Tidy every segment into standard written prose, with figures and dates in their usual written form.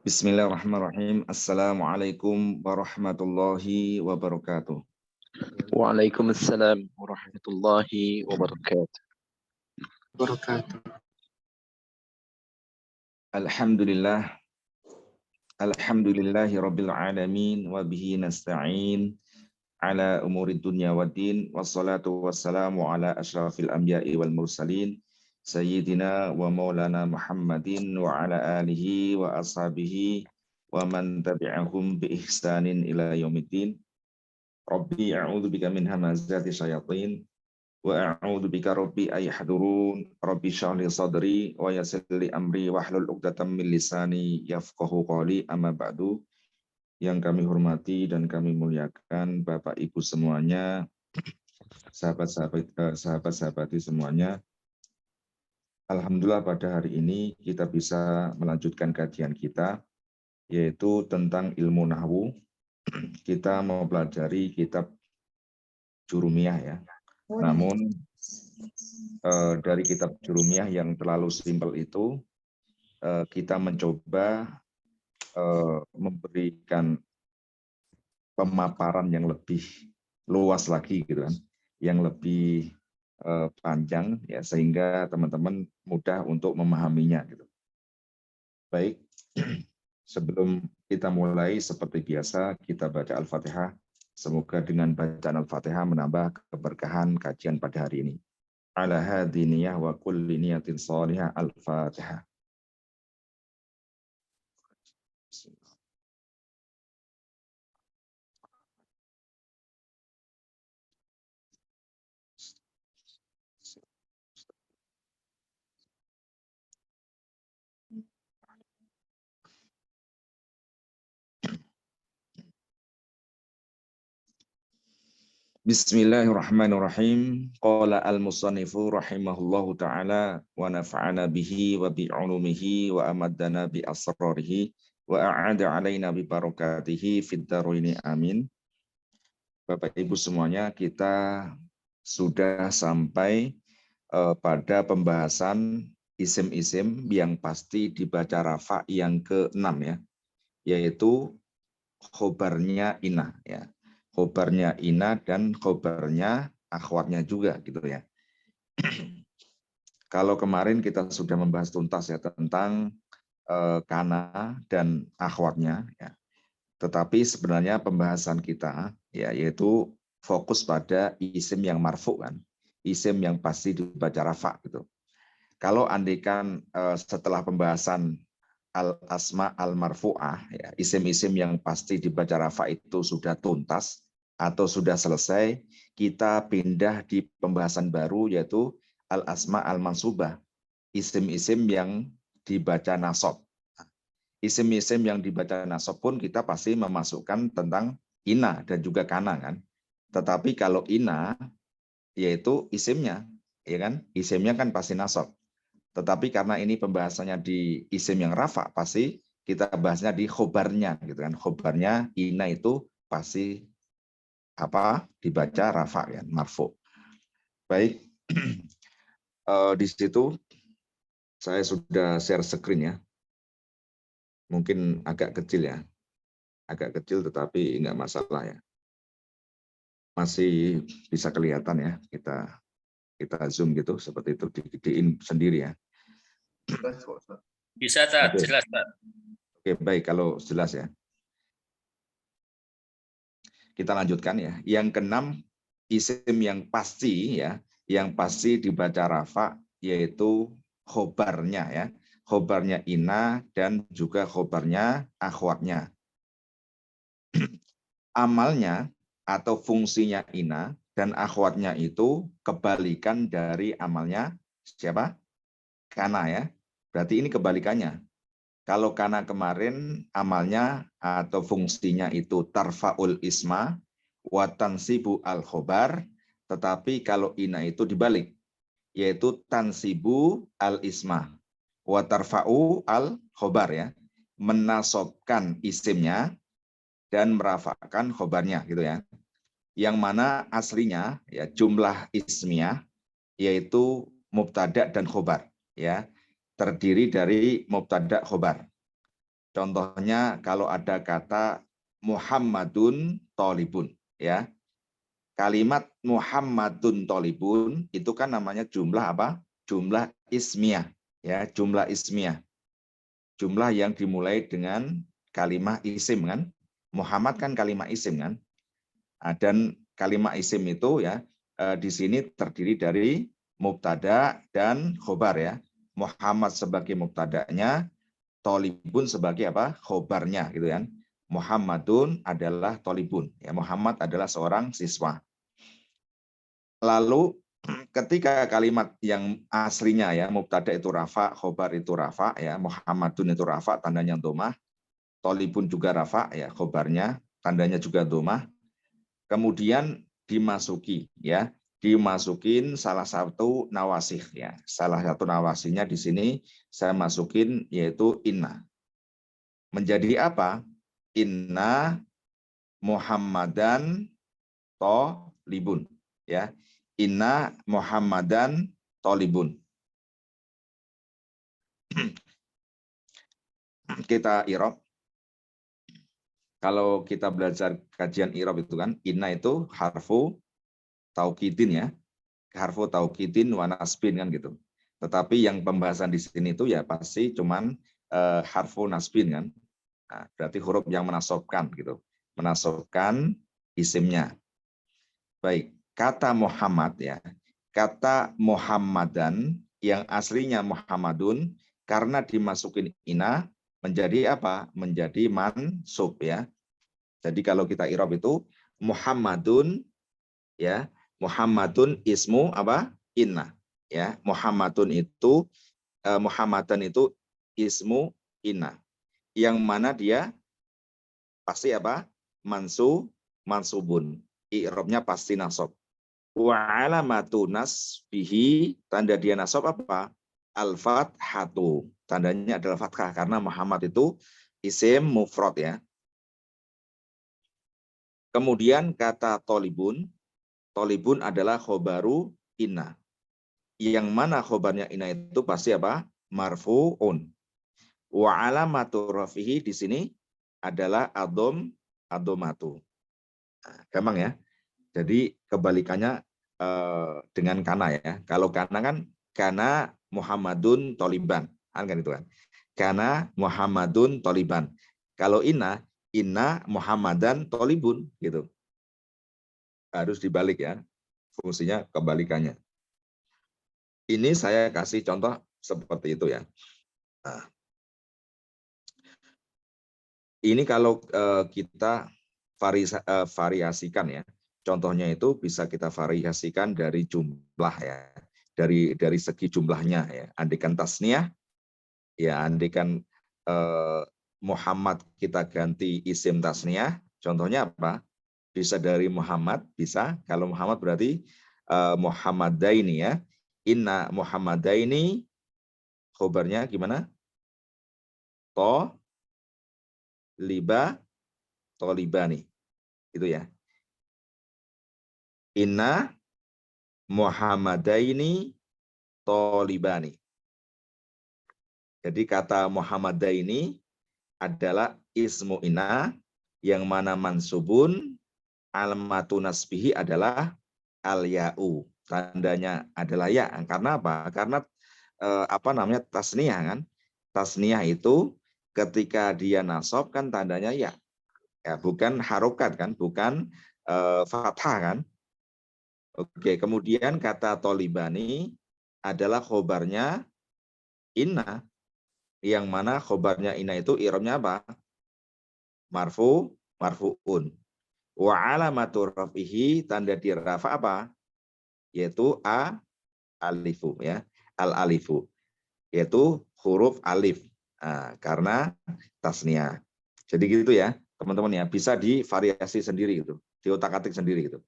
Bismillahirrahmanirrahim. Assalamualaikum warahmatullahi wabarakatuh. Waalaikumsalam warahmatullahi wabarakatuh. Alhamdulillah. Alhamdulillahi rabbil alamin wa bihi nasta'in ala umuri dunya waddin wassalatu wassalamu ala asyrafil anbiya'i wal mursalin sayyidina wa maulana Muhammadin wa ala alihi wa ashabihi wa man tabi'ahum bi ihsanin ila yaumiddin. Rabbi a'udzu bika min hamazati syayatin wa a'udzu bika rabbi ayahdurun. Rabbi shrah li sadri wa yassir li amri wahlul 'uqdatam min lisani yafqahu qawli. Amma ba'du. Yang kami hormati dan kami muliakan Bapak Ibu semuanya, sahabat-sahabati semuanya. Alhamdulillah pada hari ini kita bisa melanjutkan kajian kita, yaitu tentang ilmu nahwu. Kita mau pelajari kitab Jurumiyah ya. Namun dari kitab Jurumiyah yang terlalu simpel itu, kita mencoba memberikan pemaparan yang lebih luas lagi gitu kan, yang lebih panjang ya, sehingga teman-teman mudah untuk memahaminya gitu. Baik, sebelum kita mulai seperti biasa kita baca Al-Fatihah. Semoga dengan bacaan Al-Fatihah menambah keberkahan kajian pada hari ini. Ala hadiniyah wa kulli niyatin salihah. Al-Fatihah. Bismillahirrahmanirrahim. Qala al-musannifu rahimahullahu ta'ala wa nafa'ana bihi wa bi'ulumihi wa amaddana bi asrarihi wa a'ada alaina bi barakatihi fid dharaini amin. Bapak Ibu semuanya, kita sudah sampai pada pembahasan isim-isim yang pasti dibaca rafa yang ke-6 ya, yaitu khobarnya ina ya. Khobarnya ina dan khobarnya akhwatnya juga gitu ya. Kalau kemarin kita sudah membahas tuntas ya tentang kana dan akhwatnya ya. Tetapi sebenarnya pembahasan kita ya yaitu fokus pada isim yang marfu kan. Isim yang pasti dibaca rafa gitu. Kalau andaikan setelah pembahasan al-asma al-marfu'ah ya, isim-isim yang pasti dibaca rafa itu sudah tuntas atau sudah selesai, kita pindah di pembahasan baru yaitu al-asma al-mansubah, isim-isim yang dibaca nasab. Isim-isim yang dibaca nasab pun kita pasti memasukkan tentang ina dan juga kana kan. Tetapi kalau ina yaitu isimnya, ya kan? Isimnya kan pasti nasab. Tetapi karena ini pembahasannya di isim yang rafa, pasti kita bahasnya di khobarnya gitu kan. Khobarnya ina itu pasti dibaca rafa ya, marfu. Baik, di situ saya sudah share screen ya. Mungkin agak kecil ya, agak kecil tetapi enggak masalah ya. Masih bisa kelihatan ya, kita zoom gitu seperti itu, digedein sendiri ya. Bisa tak? Oke. Jelas tak? Oke, baik kalau jelas ya. Kita lanjutkan ya. Yang keenam, isim yang pasti ya, yang pasti dibaca rafa yaitu khobarnya ya. Khobarnya ina dan juga khobarnya akhwatnya. Amalnya atau fungsinya ina dan akhwatnya itu kebalikan dari amalnya siapa? Kana ya. Berarti ini kebalikannya. Kalau kana kemarin amalnya atau fungsinya itu tarfaul isma wa tansibu al khobar, tetapi kalau ina itu dibalik, yaitu tansibu al isma wa tarfa'u al khobar ya, menasobkan isimnya dan merafakkan khobarnya gitu ya. Yang mana aslinya ya jumlah ismiyah yaitu mubtada dan khobar ya, terdiri dari mubtada khobar. Contohnya kalau ada kata Muhammadun tolibun, ya. Kalimat Muhammadun tolibun itu kan namanya jumlah apa? Jumlah ismiyah, ya, jumlah ismiyah. Jumlah yang dimulai dengan kalimat isim kan? Muhammad kan kalimat isim kan? Dan kalimat isim itu ya di sini terdiri dari mubtada dan khobar ya. Muhammad sebagai mubtadanya, tolibun sebagai apa? Khobarnya gitu kan. Muhammadun adalah tolibun. Ya, Muhammad adalah seorang siswa. Lalu ketika kalimat yang aslinya ya mubtada itu rafa, khobar itu rafa ya, Muhammadun itu rafa, tandanya domah, tolibun juga rafa ya, khobarnya tandanya juga domah. Kemudian dimasuki ya, dimasukin salah satu nawasih ya. Salah satu nawasihnya di sini saya masukin yaitu inna. Menjadi apa? Inna Muhammadan tolibun ya. Inna Muhammadan tolibun. Kita irob. Kalau kita belajar kajian irob itu kan, inna itu harfu taukidin ya. Harfu taukidin wa nasbin kan gitu. Tetapi yang pembahasan di sini itu ya pasti cuman harfu nasbin kan. Nah, berarti huruf yang menasobkan gitu. Menasobkan isimnya. Baik, kata Muhammad ya. Kata Muhammadan yang aslinya Muhammadun karena dimasukin ina menjadi apa? Menjadi mansub ya. Jadi kalau kita irob itu Muhammadun ya, Muhammadun ismu apa? Inna ya. Muhammadan itu ismu inna. Yang mana dia pasti apa? Mansubun. I'rabnya pasti nasab. Wa alamatu nasbihi, tanda dia nasab apa? Al-fathatu. Tandanya adalah fathah karena Muhammad itu isim mufrad ya. Kemudian kata tolibun, tolibun adalah khobaru inna. Yang mana khobarnya inna itu pasti apa? Marfu'un. Wa alamatu rafihi di sini adalah adomatu. Nah, gampang ya. Jadi kebalikannya dengan kana ya. Kalau kana kan kana Muhammadun toliban. Kan itu kan. Kana Muhammadun toliban. Kalau inna Muhammadan tolibun gitu. Harus dibalik ya. Fungsinya kebalikannya. Ini saya kasih contoh seperti itu ya. Nah, ini kalau kita variasikan ya. Contohnya itu bisa kita variasikan dari jumlah ya. Dari segi jumlahnya ya. Andaikan tasniah ya, andaikan Muhammad kita ganti isim tasniah, contohnya apa? Bisa dari Muhammad, bisa. Kalau Muhammad berarti Muhammadaini ya. Inna Muhammadaini, khobarnya gimana? Tolibani. Itu ya. Inna Muhammadaini tolibani. Jadi kata Muhammadaini adalah ismu inna yang mana mansubun, alamatu nasbihi adalah al-ya'u. Tandanya adalah ya. Karena apa? Karena tasniyah kan. Tasniyah itu ketika dia nasab kan tandanya ya. Ya, bukan harokat kan, bukan fathah kan. Oke, kemudian kata tolibani adalah khobarnya inna. Yang mana khobarnya inna itu i'rabnya apa? Marfu'un. Wa alamatu rafihi, tanda di rafa apa? Yaitu alifu ya. Al-alifu. Yaitu huruf alif. Nah, karena tasniah. Jadi gitu ya, teman-teman ya. Bisa divariasi sendiri gitu. Diotak-atik sendiri gitu.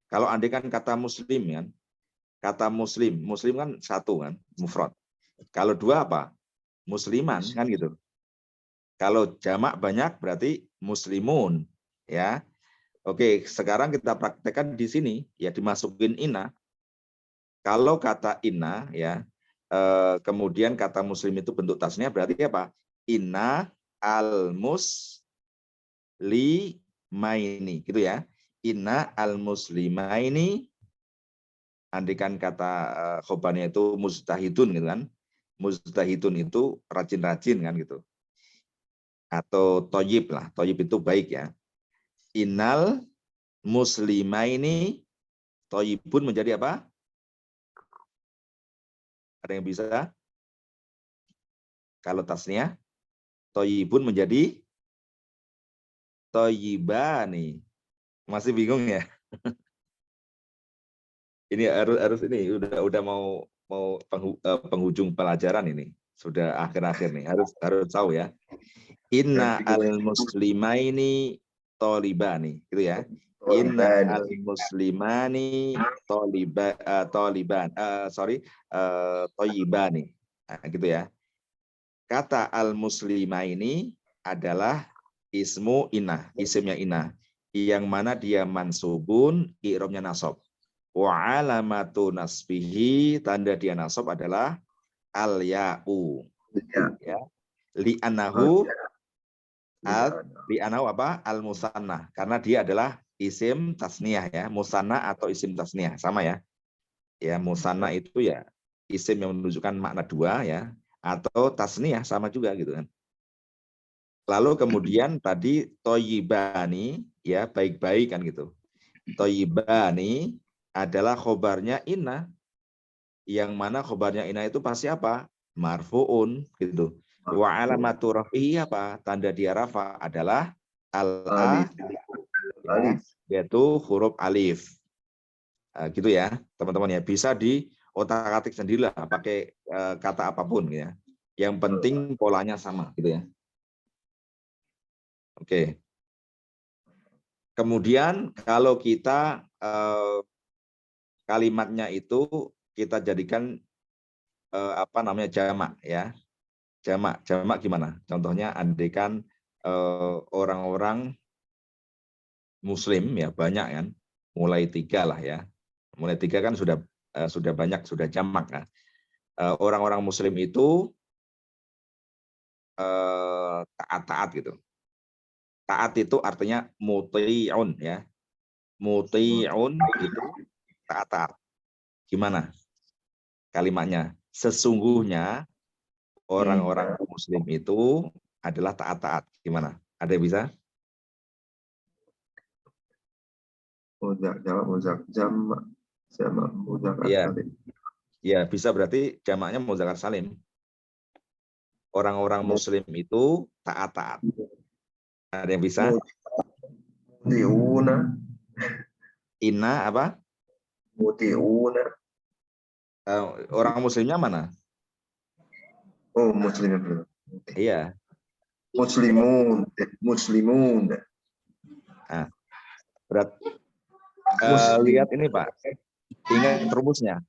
Kalau andai kan kata muslim kan, kata muslim kan satu kan, mufrad. Kalau dua apa? Musliman kan gitu. Kalau jamak banyak berarti muslimun ya. Oke, sekarang kita praktekkan di sini ya, dimasukin inna. Kalau kata inna ya, kemudian kata muslim itu bentuk tasnya berarti apa? Inna al-muslimaini, gitu ya. Inna al-muslimaini, andikan kata khobarnya itu mujtahidun gitu kan. Mujtahidun itu rajin-rajin kan gitu. Atau toyib lah, toyib itu baik ya. Innal muslimaini, toyibun menjadi apa? Ada yang bisa? Kalau tasnya, toyibun menjadi toyibani. Masih bingung ya? Ini harus ini udah mau penghujung pelajaran ini. Sudah akhir-akhir nih. Harus tahu ya. Inna al-muslimaini tolibani, gitu ya. Inna al-muslimani toyibani. Nah, gitu ya. Kata al-muslimaini adalah ismu inna, isimnya inna, yang mana dia mansubun, i'rabnya nasab. Wa alamatu nasbihi, tanda dia nasab adalah al-ya'u. Ya. Li'anahu apa? Al-musanna, karena dia adalah isim tasniyah ya, musanna atau isim tasniyah, sama ya. Ya, musanna itu ya isim yang menunjukkan makna dua ya, atau tasniyah sama juga gitu kan. Lalu kemudian tadi toyibani ya, baik-baik kan gitu. Toyibani adalah khobarnya inna, yang mana khobarnya inna itu pasti apa? Marfu'un gitu. Wa alamatu raf'ihi apa? Tanda dia rafa adalah al-a, ya, yaitu huruf alif. Gitu ya, teman-teman ya. Bisa di otak-atik sendirilah pakai kata apapun ya. Yang penting polanya sama gitu ya. Oke. Kemudian kalau kita kalimatnya itu kita jadikan apa namanya jamak ya. Jamak gimana? Contohnya andaikan orang-orang Muslim ya banyak kan, mulai 3 lah ya. Mulai 3 kan sudah banyak, sudah jamak kan. Orang-orang Muslim itu taat gitu. Taat itu artinya muti'un ya. Muti'un itu taat. Gimana kalimatnya? Sesungguhnya orang-orang Muslim itu adalah taat. Gimana? Ada yang bisa? Iya. Ya, bisa berarti jamaknya muzakkar salim. Orang-orang Muslim itu taat. Ada yang bisa? Inna apa? Muti'una. Orang Muslimnya mana? Oh, Muslim. Iya. Muslimun. Nah, lihat ini Pak. Ingat rumusnya.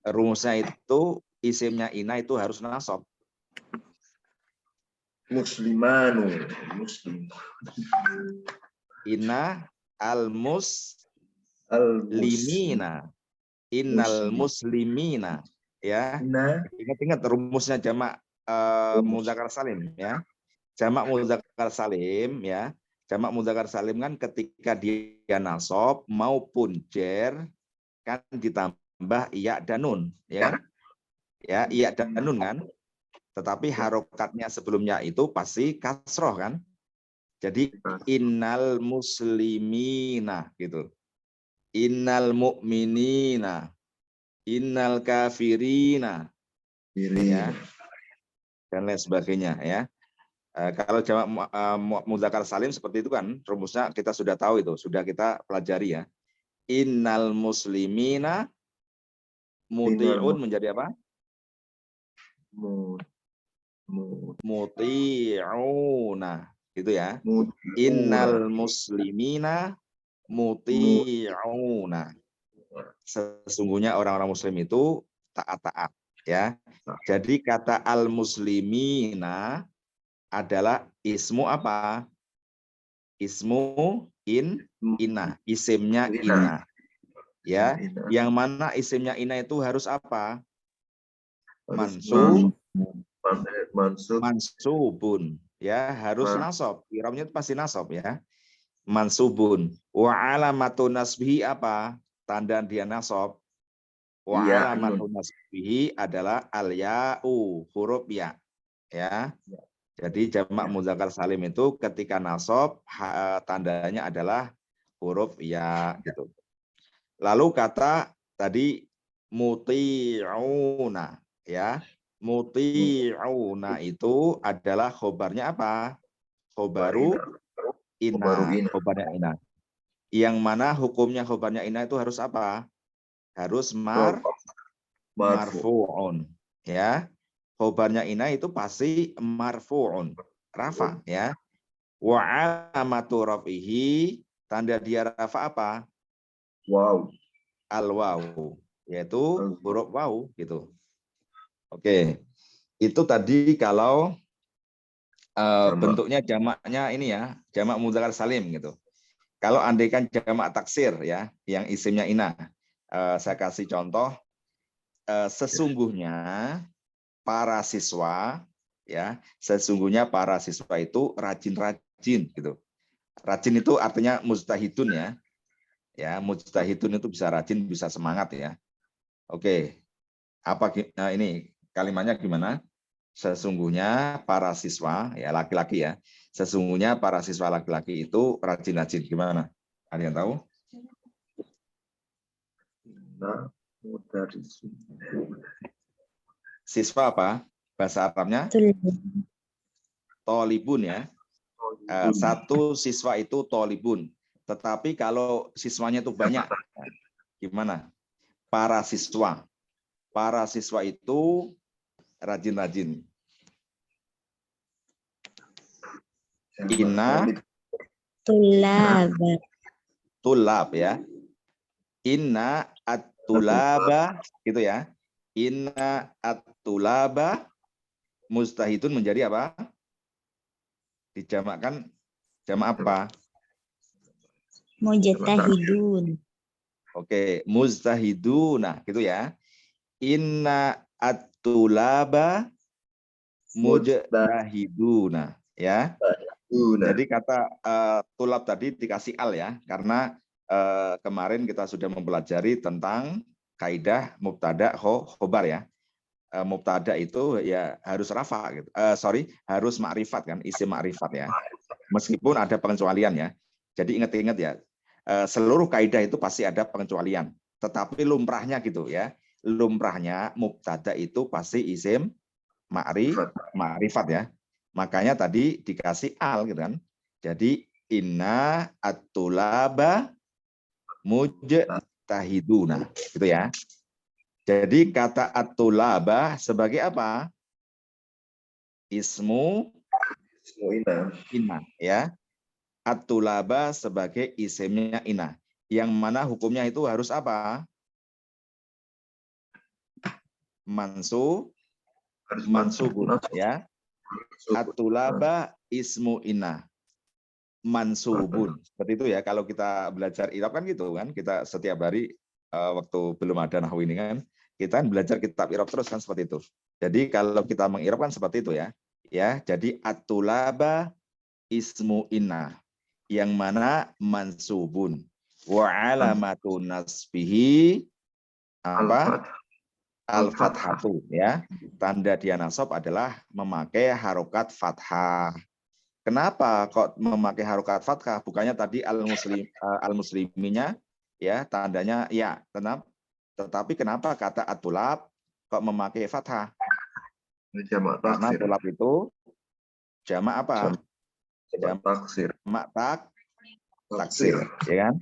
Rumusnya itu isimnya inna itu harus nasab. Muslimanu. Inna al-muslimina. Innal muslimina. Ya. Ingat rumusnya jamak muzakkar salim ya. Jamak muzakkar salim ya. Jamak muzakkar salim kan ketika dia nasab maupun jer kan ditambah iya dan nun ya. Ya, iya dan nun kan. Tetapi harokatnya sebelumnya itu pasti kasroh kan. Jadi innal muslimina gitu. Innal mu'minina. Innal kafirina. Ya. Dan lain sebagainya ya. Kalau jamak muzakkar salim seperti itu kan rumusnya kita sudah tahu itu, sudah kita pelajari ya. Innal muslimina muti'un menjadi apa? Muti'una gitu ya. Innal muslimina muti'una. Sesungguhnya orang-orang muslim itu taat ya. Jadi kata al-muslimina adalah ismu apa? Ismu inna, isimnya inna. Ya, yang mana isimnya inna itu harus apa? Mansub Mansub. mansubun, ya harus nasab. I'rabnya itu pasti nasab ya. Mansubun. Wa alamatu nasbihi apa? Tanda dia nasab. Wa Iya, alamatu nasbihi adalah al-ya'u, huruf ya. Ya. Jadi jamak muzakkar salim itu ketika nasab tandanya adalah huruf ya gitu. Lalu kata tadi muti'una ya. Muti'una itu adalah khobarnya apa? Khobaru ina, khobarnya ina. Yang mana hukumnya khobarnya ina itu harus apa? Harus marfu'un ya. Khobarnya ina itu pasti marfu'un, rafa ya. Wa alamatu rafihi, tanda dia rafa apa? Wow. Al-waw, yaitu huruf waw gitu. Oke. Itu tadi kalau bentuknya jamaknya ini ya, jamak mudzakkar salim gitu. Kalau andaikan jamak taksir ya, yang isimnya ina, saya kasih contoh, sesungguhnya para siswa ya, sesungguhnya para siswa itu rajin-rajin gitu. Rajin itu artinya mujtahidun ya. Ya, mujtahidun itu bisa rajin, bisa semangat ya. Oke. Apa ini kalimatnya gimana? Sesungguhnya para siswa ya laki-laki ya. Sesungguhnya para siswa laki-laki itu rajin-rajin, gimana? Ada yang tahu? Nah, mudarrisun. Siswa apa? Bahasa Arabnya tolibun ya. Satu siswa itu tolibun. Tetapi kalau siswanya itu banyak, gimana? Para siswa. Para siswa itu rajin-rajin. Inna tulab ya. Inna at-tulaba gitu ya. Inna at-tulaba mustahidun menjadi apa? Dijamakkan jamak apa? Mujtahidun. Oke, mustahiduna gitu ya. Inna at-tulaba mujtahiduna ya. Jadi kata tulab tadi dikasih al ya, karena kemarin kita sudah mempelajari tentang kaidah mubtada khobar ya. Mubtada itu ya harus rafa gitu. Harus ma'rifat kan, isim ma'rifat ya. Meskipun ada pengecualian ya. Jadi ingat-ingat ya, seluruh kaidah itu pasti ada pengecualian. Tetapi lumrahnya gitu ya. Lumrahnya mubtada itu pasti isim ma'rifat ya. Makanya tadi dikasih al gitu kan. Jadi inna at-tulaba mujtahiduna gitu ya. Jadi kata at-tulaba sebagai apa? Ismu inna ya. At-tulaba sebagai isimnya inna. Yang mana hukumnya itu harus apa? Mansubun ya. At-tulaba ismu inna. Mansubun. Seperti itu ya. Kalau kita belajar i'rab kan gitu kan. Kita setiap hari waktu belum ada nahwu ini kan, kita belajar kitab i'rab terus kan seperti itu. Jadi kalau kita meng'irab kan seperti itu ya. Ya, jadi at-tulaba ismu inna yang mana mansubun wa alamatu nasbihi apa? Al-fathatu ya. Tanda dia nasab adalah memakai harokat fathah. Kenapa kok memakai harokat fathah? Bukannya tadi al-musliminya ya tandanya ya, tetapi kenapa kata at-tulab kok memakai fathah? Karena tulab itu jamak apa? Jamak taksir, ya kan?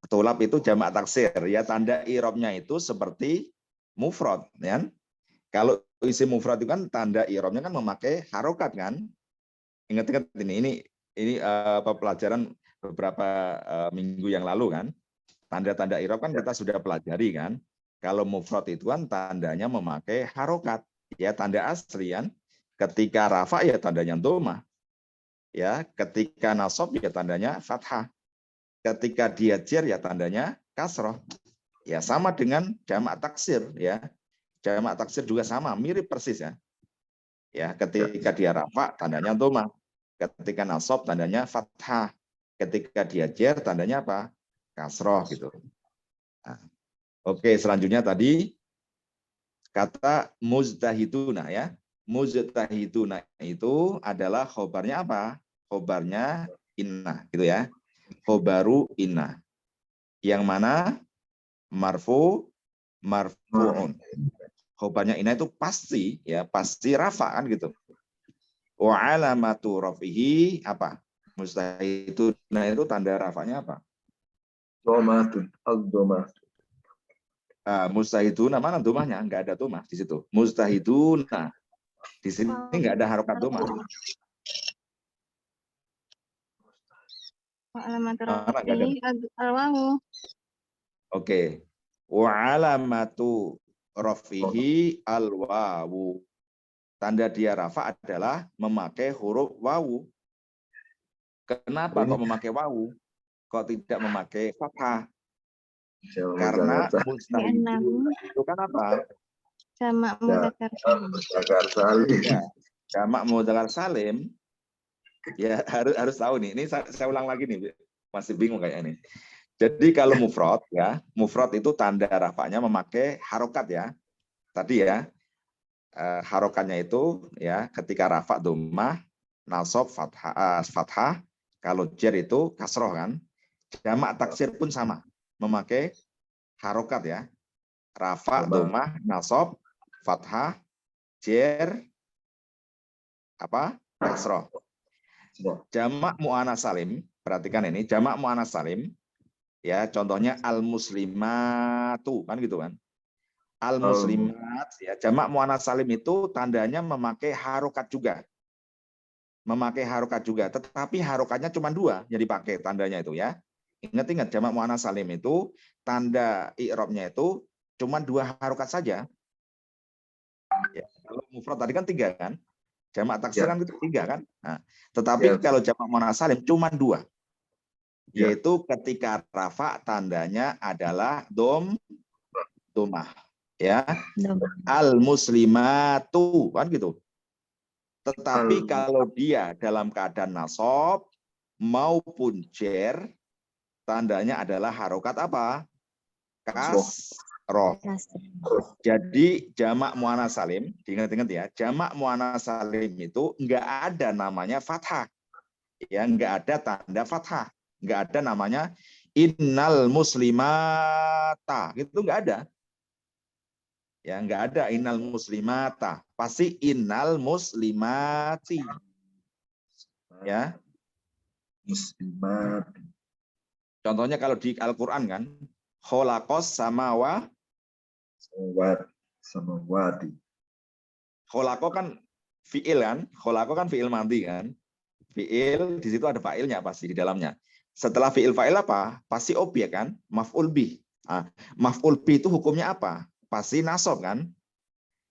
Tulab itu jamak taksir, ya tanda i'rabnya itu seperti mufrad, ya. Kalau isim mufrad itu kan tanda i'rabnya kan memakai harokat kan? Ingat-ingat ini pelajaran beberapa minggu yang lalu kan. Tanda-tanda i'rab kan kita sudah pelajari kan. Kalau mufrad itu kan tandanya memakai harokat, ya tanda asli kan. Ketika rafa ya tandanya dhamma. Ya, ketika nasab ya tandanya fathah. Ketika dia jar ya tandanya kasroh. Ya sama dengan jamak taksir ya. Jamak taksir juga sama, mirip persis ya. Ya, ketika dia rafa tandanya dhammah. Ketika nasab tandanya fathah. Ketika dia jer tandanya apa? Kasroh gitu. Nah, oke, selanjutnya tadi kata mujtahiduna ya. Mujtahiduna itu adalah khobarnya apa? Khobarnya inna gitu ya. Khobaru inna. Yang mana marfu'un. Khobarnya inna itu pasti ya, pasti rafa kan gitu. Wa alamatu rafihi apa? Mujtahiduna itu tanda rafanya apa? Domatun, al-domah. Mustahiduna mana domahnya? Enggak ada domah di situ. Mustahiduna. Di sini enggak ada harokat domah. Alamatu Mana enggak ada? rafihi al-wawu. Oke. Wa alamatu rafihi al-wawu. Tanda dia rafa adalah memakai huruf wawu. Kenapa kok memakai wawu? Kok tidak memakai fathah? Karena mustahiduna itu kan apa? Sama mudzakkar salim. Ya, jamak mudzakkar salim. Ya harus tahu nih. Ini saya ulang lagi nih. Masih bingung kayak ini. Jadi kalau mufrad ya, mufrad itu tanda rafanya memakai harokat ya. Tadi ya, harokatnya itu ya ketika rafa dhammah, nasab fathah, kalau jer itu kasroh kan. Jamak taksir pun sama, memakai harokat ya. Rafa, dhammah, nasab, fathah, jer, apa? Kasroh. Jamak mu'anats salim, perhatikan ini, jamak mu'anats salim, ya contohnya al-muslimatu, kan gitu kan. Al-muslimat, ya jamak mu'anats salim itu tandanya memakai harokat juga. Memakai harokat juga, tetapi harokatnya cuma 2 yang dipakai tandanya itu ya. Ingat-ingat jamak mu'anats salim itu tanda i'rabnya itu cuma 2 harokat saja. Ya, kalau mufrad tadi kan 3 kan. Jamak taksir kan itu 3 kan. Nah, tetapi kalau jamak mu'anats salim cuma 2. Yaitu ketika rafa tandanya adalah dhammah. Ya. Al muslimatu kan gitu. Tetapi kalau dia dalam keadaan nasab maupun jer tandanya adalah harokat apa? Kasroh. Jadi jamak mu'anats salim, diingat-ingat ya, jamak mu'anats salim itu enggak ada namanya fathah. Ya, enggak ada tanda fathah. Enggak ada namanya innal muslimata. Itu enggak ada. Ya, enggak ada innal muslimata. Pasti innal muslimati. Ya. Muslimat. Contohnya kalau di Al-Qur'an kan, khalaqas samawati. Khalaqa kan fi'il kan? Khalaqa kan fi'il madhi kan? Fi'il di situ ada fa'ilnya pasti di dalamnya. Setelah fi'il fa'il apa? Pasti objek kan? Maf'ul bih. Nah, maf'ul bih itu hukumnya apa? Pasti nasab kan?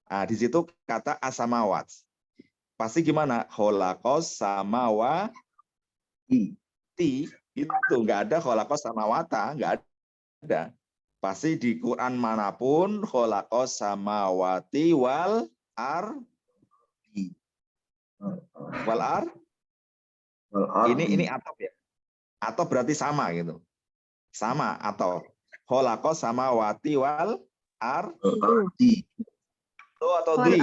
Nah, di situ kata asamawat. Pasti gimana? Khalaqas samawati. Itu enggak ada khalaqas samawata, enggak ada. Pasti di Quran manapun khalaqas samawati wal ardi. Wal ar? Ini atop ya. Atau berarti sama gitu. Sama atau khalaqas samawati wal ardi. Atau di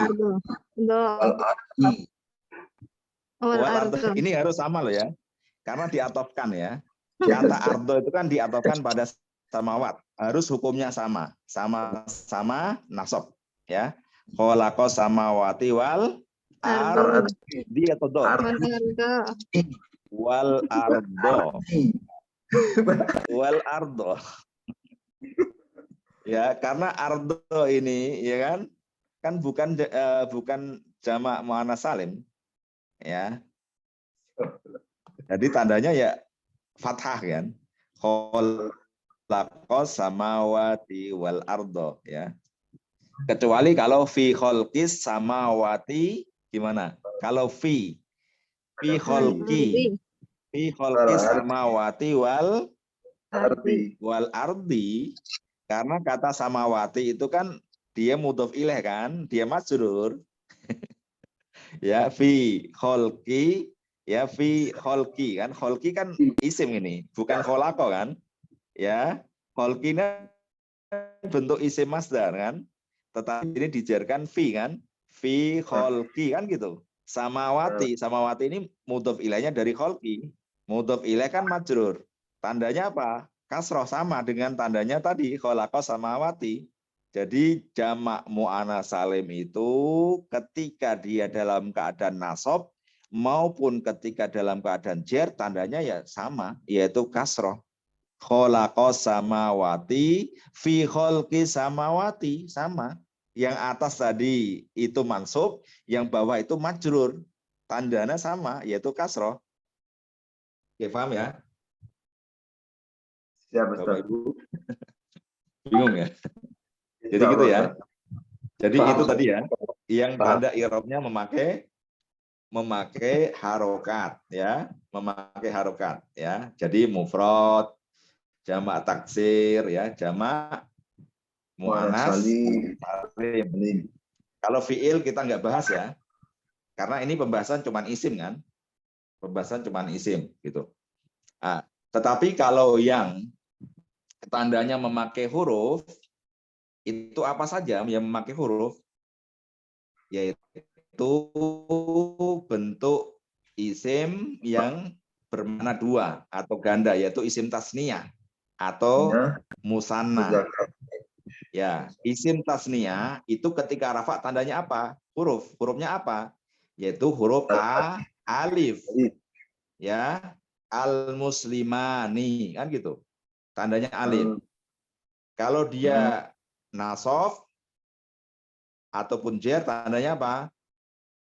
wal ardo. Ini harus sama loh ya. Karena diatofkan ya. Kata ardo itu kan diatofkan pada samawat. Harus hukumnya sama. Sama nasab ya. Khalaqas samawati wal ardi atau do. Wal ardo. Wal ardo. Ya, karena ardo ini ya kan bukan jamak muannats salim. Ya. Jadi tandanya ya fathah kan. Khalaqas samawati wal ardo ya. Kecuali kalau fi khalqis samawati gimana? Kalau fi khalqis samawati wal ardi karena kata samawati itu kan dia mudhof ilaih kan, dia majrur. Ya, fi kholqi, ya fi kholqi kan. Kholqi kan isim ini, bukan kholako kan. Ya, kholqi ini bentuk isim masdar kan. Tetapi ini dijarkan fi kan. Fi kholqi kan gitu. Samawati, samawati ini mudhof ilaihnya dari kholqi. Mudhof ilaih kan majrur. Tandanya apa? Kasroh, sama dengan tandanya tadi, kholaqo samawati. Jadi jamak mu'anats salim itu ketika dia dalam keadaan nasab maupun ketika dalam keadaan jar tandanya ya sama, yaitu kasroh. Kholaqo samawati fi kholqi samawati, sama. Yang atas tadi itu mansub, yang bawah itu majrur. Tandanya sama, yaitu kasroh. Oke, paham ya? Siap, Bapak Ustaz. Ibu? Bingung ya? Jadi Insya gitu Allah, ya. Ustaz. Jadi Paham, itu Ustaz. tadi ya, yang Paham. tanda i'rabnya memakai harokat ya, memakai harokat ya. Jadi mufrad, jamak taksir ya, jamak mu'anats Salim. salim. Kalau fiil kita nggak bahas ya, karena ini pembahasan cuman isim kan, pembahasan cuman isim gitu. Nah, tetapi kalau yang tandanya memakai huruf, itu apa saja yang memakai huruf? Yaitu bentuk isim yang bermakna dua atau ganda, yaitu isim tasniyah atau Ya, musanna. muzakkar. Ya, isim tasniyah itu ketika rafa tandanya apa? Huruf. Hurufnya apa? Yaitu huruf a, alif. Ya, al-muslimani kan gitu. Tandanya alif. Kalau dia nasab ataupun jar tandanya apa?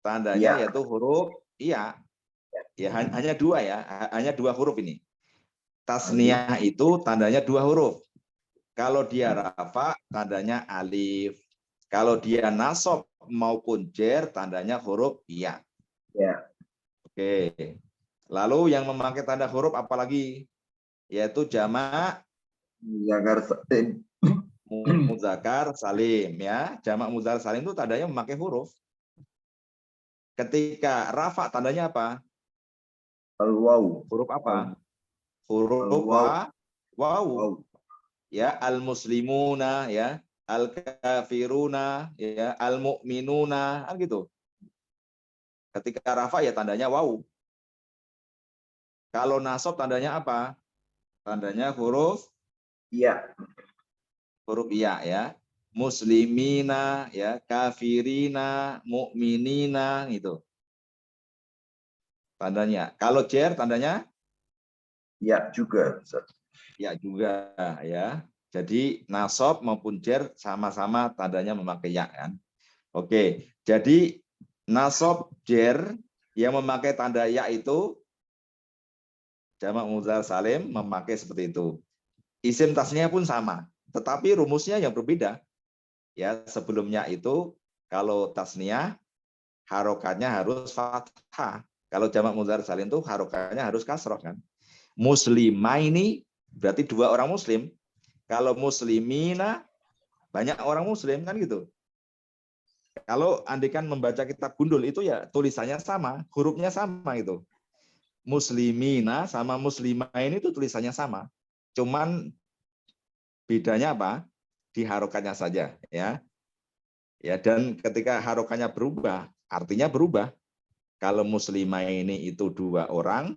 Tandanya Ya. yaitu huruf iya. Ya, hanya dua ya, hanya dua huruf ini. Tasniyah itu tandanya dua huruf. Kalau dia rafa tandanya alif. Kalau dia nasab maupun jar tandanya huruf iya. Ya. Oke. Lalu yang memakai tanda huruf apalagi? Yaitu jamak Muzakkar salim. muzakkar salim ya. Jamak muzakkar salim itu tandanya memakai huruf. Ketika rafa tandanya apa? Al-waw. Huruf apa? Huruf Al-waw. waw. Waw. Ya, al-muslimuna ya, al-kafiruna ya, al-mu'minuna kan gitu. Ketika rafa ya tandanya waw. Kalau nasab tandanya apa? Tandanya huruf Ya. iya ya. Muslimina ya, kafirina, mu'minina gitu. Tandanya. Kalau jar tandanya Ya juga, Ustaz. ya juga ya. Jadi nasab maupun jar sama-sama tandanya memakai ya kan. Oke, jadi nasab jar yang memakai tanda ya itu jamak muzakkar salim memakai seperti itu. Isim tasnya pun sama, tetapi rumusnya yang berbeda. Ya, sebelumnya itu kalau tasniyah harokatnya harus fathah. Kalau jamak muzakkar salim itu harokatnya harus kasroh kan. Muslimah ini berarti dua orang muslim. Kalau muslimina banyak orang muslim kan gitu. Kalau andikan membaca kitab gundul itu ya tulisannya sama, hurufnya sama gitu. Muslimina sama muslimah ini tuh tulisannya sama. Cuman bedanya apa? Di harokatnya saja ya. Ya, dan ketika harokatnya berubah, artinya berubah. Kalau muslimah ini itu dua orang,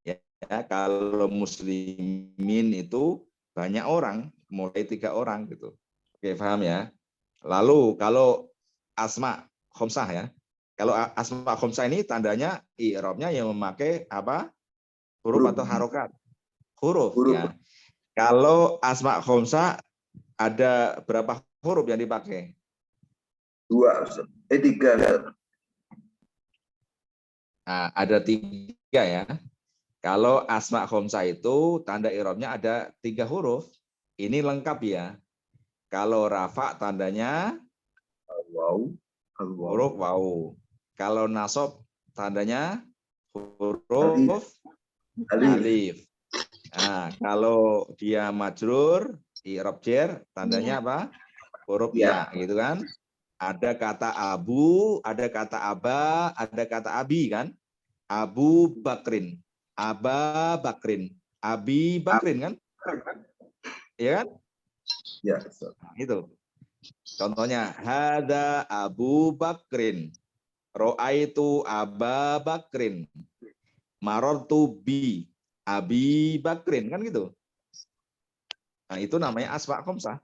ya, kalau muslimin itu banyak orang, mulai 3 orang gitu. Oke, paham ya? Lalu kalau asma khomsah ya. Kalau asma khomsah ini tandanya i'rabnya yang memakai apa? Huruf atau harokat? Huruf ya. Kalau asma khomsah ada berapa huruf yang dipakai? 2, Ustaz. 3, Ustaz. Nah, ada 3 ya. Kalau asma khomsah itu tanda i'rabnya ada 3 huruf. Ini lengkap ya. Kalau rafa tandanya Al-waw. Al-waw. huruf waw. Kalau nasab tandanya huruf alif. Nah, kalau dia majrur i'rab jar tandanya apa? Huruf ya, gitu kan? Ada kata abu, ada kata aba, ada kata abi kan? Abu Bakrin, Aba Bakrin, Abi Bakrin kan? Ya kan? Ya, Ustaz. Nah, itu. Contohnya, hada Abu Bakrin, ro'aitu Aba Bakrin, marortu bi Abi Bakrin kan gitu. Nah, itu namanya asma khamsah.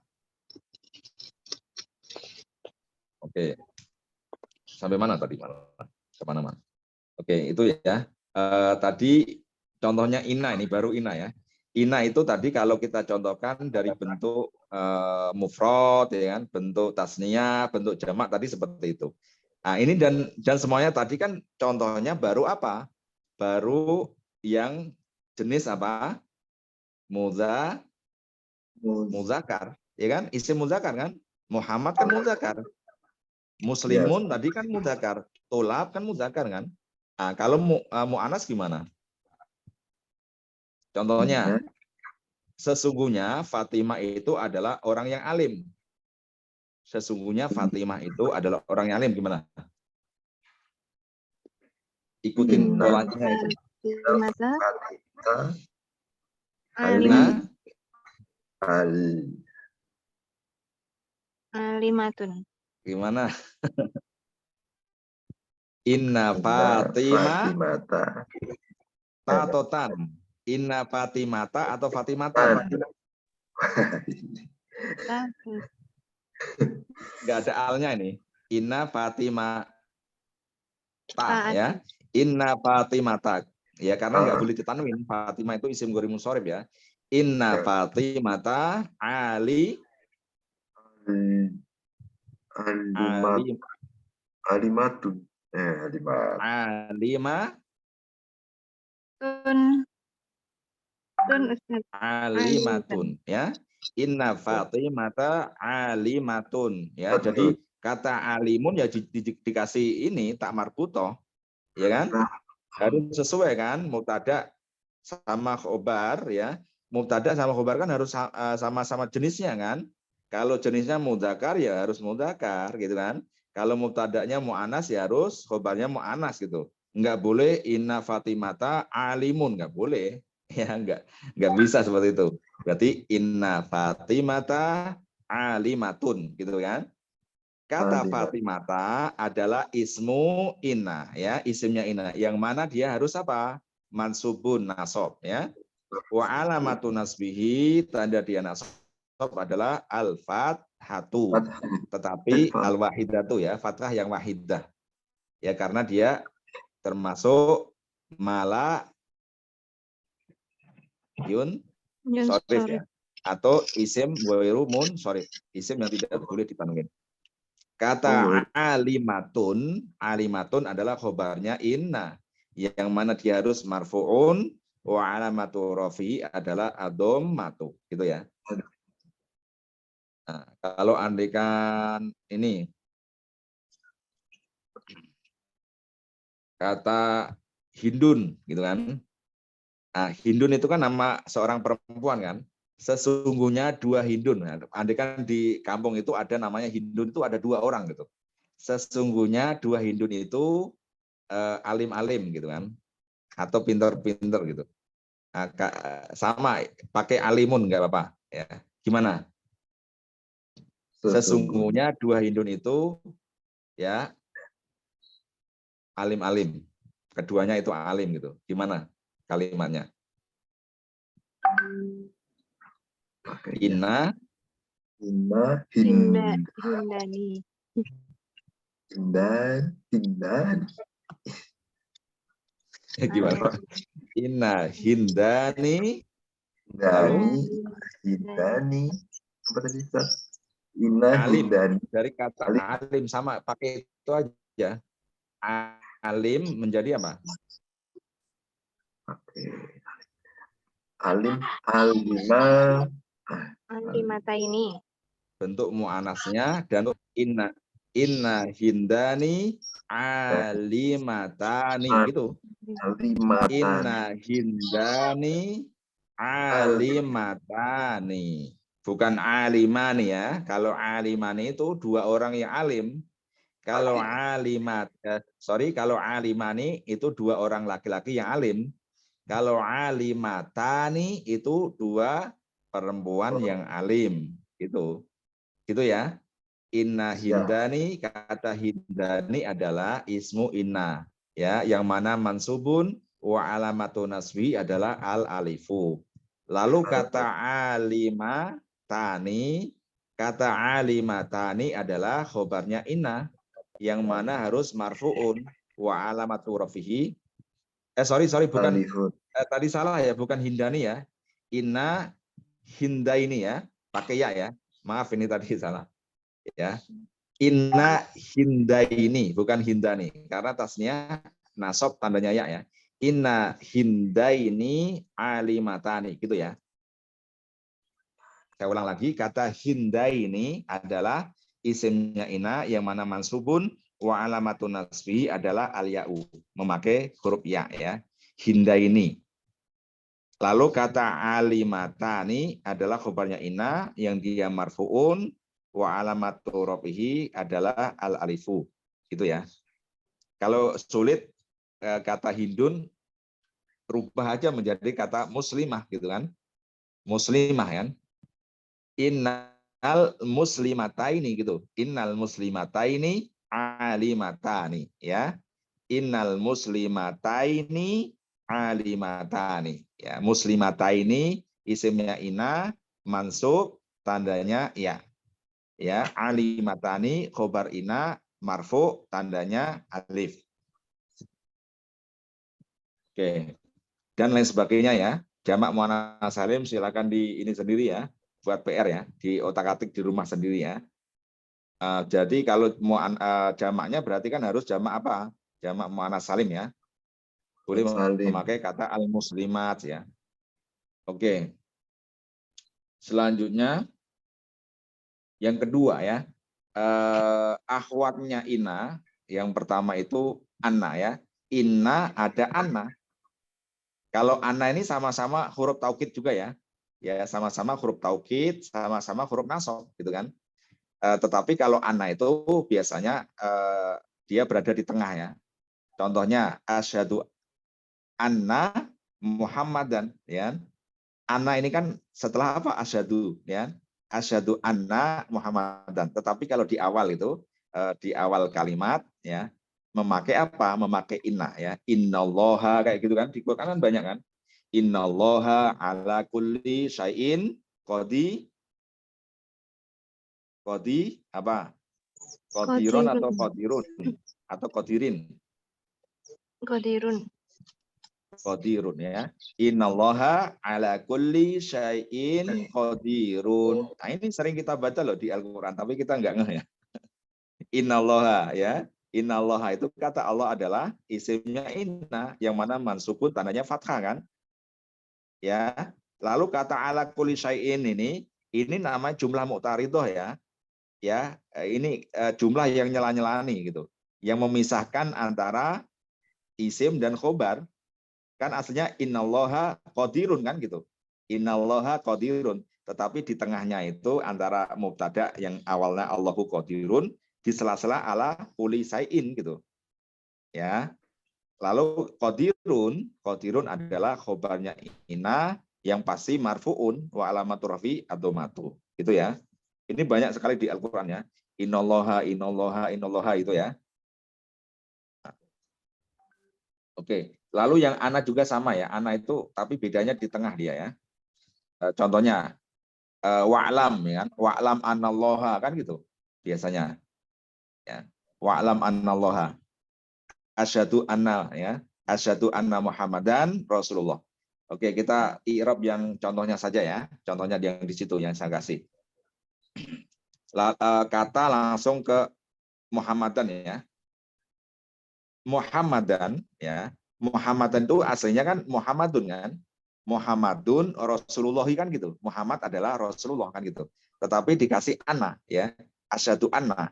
Oke. Sampai mana tadi? Kemana-mana. Oke, itu ya. Tadi contohnya ina, ini baru ina ya. Ina itu tadi kalau kita contohkan dari bentuk mufrad, ya kan, bentuk tasniyah, bentuk jamak tadi seperti itu. Nah, ini dan semuanya tadi kan contohnya baru apa? Baru yang jenis apa? Muzakar, ya kan? Isim muzakar kan? Muhammad kan muzakar. Muslimun tadi kan muzakar. Tolab kan muzakar kan? Nah, kalau mu'anas gimana? Contohnya, sesungguhnya Fatimah itu adalah orang yang alim. Sesungguhnya Fatimah itu adalah orang yang alim. Gimana? Ikutin polanya itu. Mata Inna alimatun. gimana? Inna Fatimah tatotan. Inna Fatimata atau Fatimatan? Enggak ada alnya ini. Inna Fatimata ya. Inna Fatimata. Ya karena enggak boleh ditanwin. Fatimah itu isim ghairi munsharif ya. Inna Fatimata alimatun. alimatun ya. Inna Fatimata alimatun ya. Jadi kata alimun ya dikasih ini tak marbutoh ya kan? Harus sesuai kan, mubtada sama khobar ya. Mubtada sama khobar kan harus sama-sama jenisnya kan. Kalau jenisnya mudzakkar ya harus mudzakkar gitu kan. Kalau mubtadanya mu'anas ya harus khobarnya mu'anas gitu. Enggak boleh inna Fatimata alimun, enggak boleh. Ya enggak bisa seperti itu. Berarti inna Fatimata alimatun gitu kan. Kata Fatimata adalah ismu inna ya, isimnya inna yang mana dia harus apa? Mansubun nasab ya. Wa alamatu nasbihi, tanda dia nasab adalah al-fathatu. Tetapi al-wahidatu ya, fathah yang wahidah. Ya karena dia termasuk mala yun sorif ya. Atau isim ghairu munsharif, isim yang tidak boleh ditanwin. Kata alimatun adalah khobarnya inna, yang mana dia harus marfu'un wa alamatu rafi adalah adhammatu, gitu ya. Nah, kalau andaikan ini kata Hindun, gitu kan. Nah, Hindun itu kan nama seorang perempuan kan. Sesungguhnya dua Hindun. Nah, andaikan di kampung itu ada namanya Hindun itu ada 2 orang gitu. Sesungguhnya 2 Hindun itu alim-alim gitu kan, atau pinter-pinter gitu. Nah, sama pakai alimun nggak apa-apa ya. Gimana? Sesungguhnya 2 Hindun itu ya alim-alim. Keduanya itu alim gitu. Gimana kalimatnya? Inna Hindani. Gimana? Inna hindani hindani apa tadi Ustaz? Inna alim hindani dari kata alim sama pakai itu aja. Alim menjadi apa? Alim Alimata ini. Bentuk mu'anasnya dan inna hindani alimatani gitu. Inna hindani alimatani, bukan alimani ya. Kalau alimani itu 2 orang yang alim, Kalau alimat, kalau alimani itu dua orang laki-laki yang alim. Kalau alimatani itu dua perempuan yang alim. Gitu ya. Inna hindani, kata hindani adalah ismu inna, ya, yang mana mansubun wa alamatu nasbi adalah al alifu. Lalu kata alimatani adalah khobarnya inna, yang mana harus marfuun wa alamatu rafihi. Sorry bukan, tadi salah ya, bukan hindani ya. Inna hindaini ya, pakai ya. Maaf ini tadi salah. Ya, inna hindaini bukan hindani karena tasnya nasab tandanya ya. Inna hindaini alimatani gitu ya. Saya ulang lagi, kata hindaini adalah isimnya inna yang mana mansubun wa alamatun nasbi adalah al-ya'u, memakai huruf ya ya. Hindaini. Lalu kata alimatani adalah khobarnya inna yang dia marfuun wa alamatu rafihi adalah al alifu, gitu ya. Kalau sulit kata hindun rubah aja menjadi kata muslimah gitu kan, muslimah kan. Innal muslimataini gitu, innal muslimataini alimatani ya, innal muslimataini alimatani ya. Muslimataini isimnya inna mansub tandanya ya. Ya, alimatani khobar ina marfu tandanya alif. Oke. Dan lain sebagainya ya. Jamak muannats salim silakan di ini sendiri ya, buat PR ya, di otak-atik di rumah sendiri ya. Jadi kalau jamaknya berarti kan harus jamak apa? Jamak muannats salim ya. Boleh memakai kata al-muslimat ya. Oke. Selanjutnya yang kedua ya, akhwatnya inna, yang pertama itu anna ya. Inna ada anna. Kalau anna ini sama-sama huruf taukid juga ya. Ya, sama-sama huruf taukid, sama-sama huruf nasab gitu kan. Tetapi kalau anna itu biasanya dia berada di tengah ya. Contohnya asyhadu anna Muhammadan ya. Anna ini kan setelah apa? Asyhadu ya. Asyhadu anna Muhammadan. Tetapi kalau di awal itu, di awal kalimat ya, memakai apa? Memakai inna ya. Innallaha kayak gitu kan. Di Quran kan banyak kan. Innallaha ala kulli syai'in qadi apa? Qadirun atau qadirun atau qadirin. Qadirun ya. Innallaha ala kulli syai'in qadirun. Nah, ini sering kita baca loh di Al-Qur'an, tapi kita enggak ngeh ya. Innallaha ya. Innallaha itu kata Allah adalah isimnya inna yang mana mansubun tandanya fathah kan? Ya. Lalu kata ala kulli syai'in ini nama jumlah mu'taridhah ya. Ya, ini jumlah yang nyela-nyelani gitu. Yang memisahkan antara isim dan khobar. Kan aslinya innallaha qadirun kan gitu. Innallaha qadirun. Tetapi di tengahnya itu antara mubtada yang awalnya Allahu qadirun di sela-sela ala kulli syai'in gitu. Ya. Lalu qadirun adalah khobarnya inna yang pasti marfuun wa alamatu rafi ad-dhammatu. Gitu ya. Ini banyak sekali di Al-Qur'an ya. Innallaha itu ya. Oke. Lalu yang ana juga sama ya. Ana itu tapi bedanya di tengah dia ya. Contohnya wa'lam ya kan. Wa'lam anallaha kan gitu biasanya. Ya. Wa'lam anallaha. Asyhadu anna ya. Asyhadu anna Muhammadan Rasulullah. Oke, kita i'rab yang contohnya saja ya. Contohnya yang di situ yang saya kasih. Kata langsung ke Muhammadan ya. Muhammadan ya. Muhammadan itu aslinya kan Muhammadun kan. Muhammadun Rasulullah kan gitu. Muhammad adalah Rasulullah kan gitu. Tetapi dikasih anna ya. Asyhadu anna.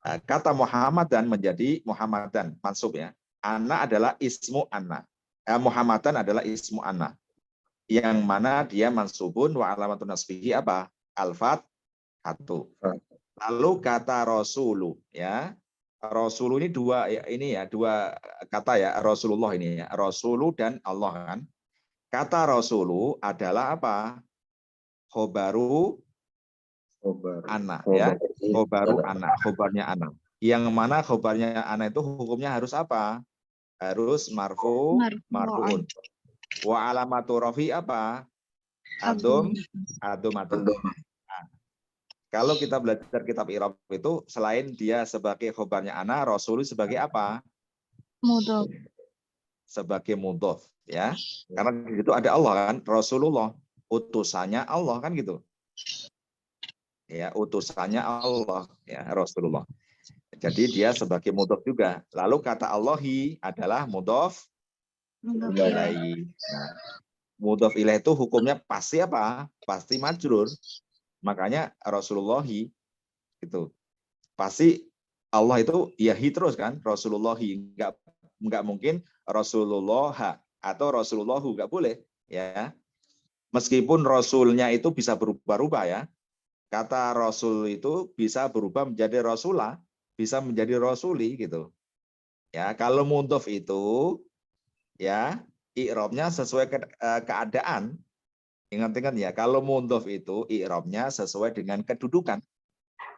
Kata Muhammadan menjadi Muhammadan mansub ya. Anna adalah ismu anna. Muhammadan adalah ismu anna. Yang mana dia mansubun wa alamatun nasbihi apa? Al-fathatu. Lalu kata Rasulu ya. Rasulu ini dua ya, ini ya dua kata ya, Rasulullah ini ya, Rasulu dan Allah kan. Kata Rasulu adalah apa? Khobaru Khobar. anak ya. Khobaru anak, khobarnya anak. Yang mana khobarnya anak itu hukumnya harus apa? Harus marfu'un. Marfu'un. Wa alamatu rafi apa? Adum, adumatun. Nah, kalau kita belajar kitab I'rab itu selain dia sebagai khobarnya anak, Rasul sebagai apa? Mudhof. Sebagai mudhof ya. Karena di situ ada Allah kan, Rasulullah, utusannya Allah kan gitu. Ya, utusannya Allah ya, Rasulullah. Jadi dia sebagai mudhof juga. Lalu kata Allahi adalah mudhof Mudhof ilaih. Nah, mudhof ilaih itu hukumnya pasti apa? Pasti majrur. Makanya Rasulullahi itu pasti Allah itu yahi terus kan, Rasulullahi, enggak mungkin Rasulullah atau Rasulullahu, enggak boleh ya. Meskipun rasulnya itu bisa berubah-ubah ya. Kata rasul itu bisa berubah menjadi rasulah, bisa menjadi rasuli gitu. Ya, kalau mudhof itu ya i'rabnya sesuai keadaan. Ingat-ingat ya, kalau mudhof itu i'rabnya sesuai dengan kedudukan.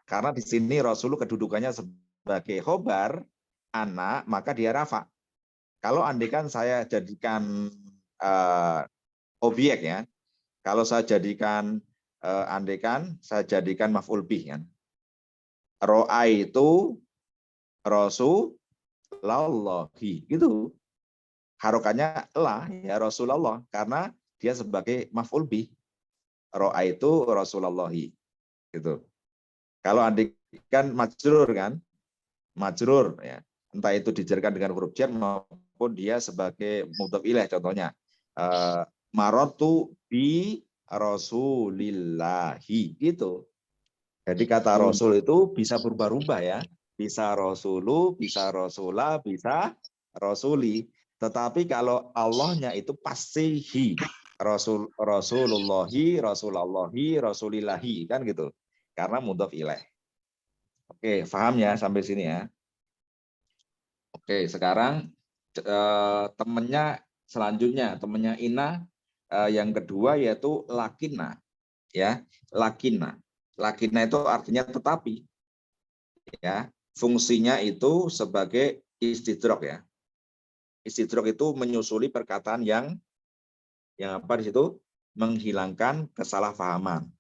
Karena di sini Rasul kedudukannya sebagai khobar anak, maka dia rafa. Kalau andikan saya jadikan objek ya, kalau saya jadikan andikan saya jadikan maf'ul bih kan. Ro'a itu Rasulullahi gitu. Harokannya lah ya Rasulullah karena dia sebagai maf'ul bih. Ro'a itu Rasulullahi gitu. Kalau andikan majrur kan, majrur ya, entah itu dijarkan dengan huruf jar maupun dia sebagai mudhof ilaih contohnya. Marotu bi rasulillahi gitu. Jadi kata rasul itu bisa berubah-ubah ya. Bisa rasulu, bisa rasulah, bisa rasuli. Tetapi kalau Allahnya itu pasti hi. Rasulullahi, rasulallahi, rasulillahi kan gitu. Karena mudhof ilaih. Oke, paham ya sampai sini ya. Oke, sekarang temennya selanjutnya, temennya Ina yang kedua yaitu lakina. Ya, lakina. Lakina itu artinya tetapi. Ya, fungsinya itu sebagai istidrok ya. Istidrok itu menyusuli perkataan yang apa di situ? Menghilangkan kesalahpahaman.